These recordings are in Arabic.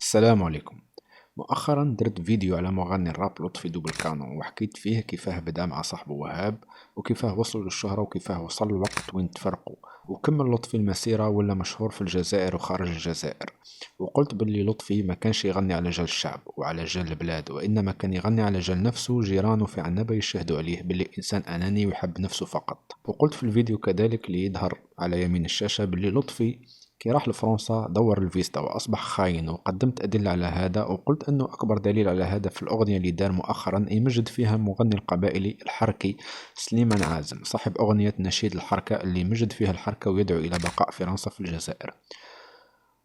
السلام عليكم. مؤخرا درت فيديو على مغني الراب لطفي دوبلكانو، وحكيت فيه كيفاه بدا مع صاحبه وهاب، وكيفاه وصلوا للشهرة، وكيفاه وصل الوقت وين تفرقوا، وكمل لطفي المسيرة ولا مشهور في الجزائر وخارج الجزائر. وقلت باللي لطفي ما كانش يغني على جال الشعب وعلى جال البلاد، وإنما كان يغني على جال نفسه، جيرانه في عنابة يشهدوا عليه باللي إنسان أناني ويحب نفسه فقط. وقلت في الفيديو كذلك اللي يظهر على يمين الشاشة باللي لطفي كي راح لفرنسا دور الفيزا وأصبح خاين، وقدمت أدلة على هذا، وقلت أنه أكبر دليل على هذا في الأغنية اللي دار مؤخرا يمجد فيها مغني القبائلي الحركي سليمان عازم، صاحب أغنية نشيد الحركة اللي مجد فيها الحركة ويدعو إلى بقاء فرنسا في الجزائر.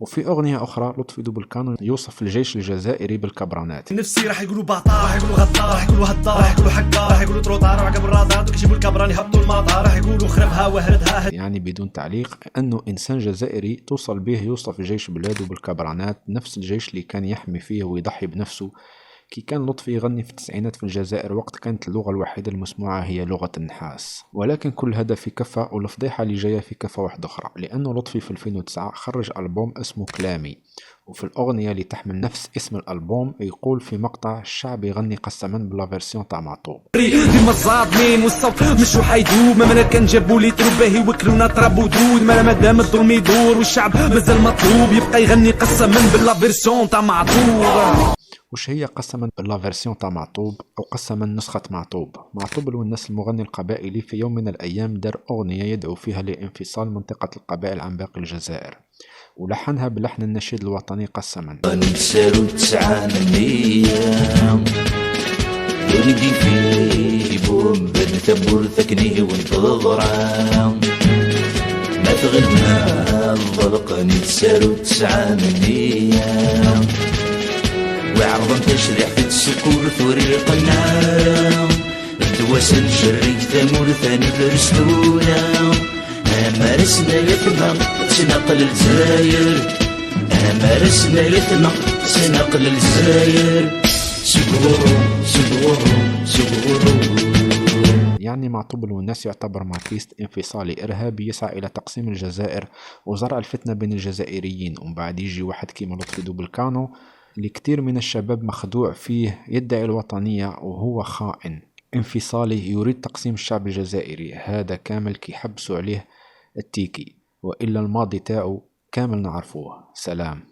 وفي أغنية أخرى لطفي دوبلكانو يوصف الجيش الجزائري بالكبرانات. نفسي راح يقولوا باطار، راح يقولوا غدار، راح يقولوا هدار، راح يقولوا حقار، راح يقولوا تروطار، وعقب الرادار كيجيبوا الكبران يهبطوا المطار، راح يقولوا خربها وهردها. يعني بدون تعليق أنه إنسان جزائري توصل به يوصف جيش بلاده بالكبرانات، نفس الجيش اللي كان يحمي فيه ويضحي بنفسه كي كان لطفي يغني في التسعينات في الجزائر، وقت كانت اللغة الوحيدة المسموعة هي لغة النحاس. ولكن كل هذا في كفة، والفضيحة اللي جاية في كفة واحدة أخرى، لأنه لطفي في 2009 خرج ألبوم اسمه كلامي، وفي الأغنية اللي تحمل نفس اسم الألبوم يقول في مقطع الشعب يغني قسما بلا فيرسيون تاع معطوب. ديما الظالمين والصوت مشو حيدوب، ما كان جابوا لي تربه وكلونا تراب ودود، مادام الظلم يدور والشعب مازال مطلوب يبقى يغني قسما بلا فيرسيون تاع معطوب. وش هي قسما بالله فيرسيون تاع معطوب او قسما نسخة معطوب؟ معطوب الوناس المغني القبائلي في يوم من الايام دار اغنية يدعو فيها لانفصال منطقة القبائل عن باقي الجزائر، ولحنها بلحن النشيد الوطني قسما. نتسالو تسعة من ايام ولدي فيه بوم بن ثبور ثكنيه وانتظران ما تغنى الضلق. نتسالو تسعة من ايام وعرضا تشريح في السكور ثوريق النار تواسل شريك ثمور ثاني برسلونا مارسنا يثمى سنقل الجزاير مارسنا يثمى سنقل الجزاير سكورو سكورو سكورو. يعني معطوب الوناس يعتبر ماركسيست انفصالي إرهابي يسعى إلى تقسيم الجزائر وزرع الفتنة بين الجزائريين. ومن بعد يجي واحد كيما لطفي دوبلكانو اللي كتير من الشباب مخدوع فيه، يدعي الوطنية وهو خائن انفصالي يريد تقسيم الشعب الجزائري. هذا كامل كي يحبسوا عليه التيكي، وإلا الماضي تاعو كامل نعرفوه. سلام.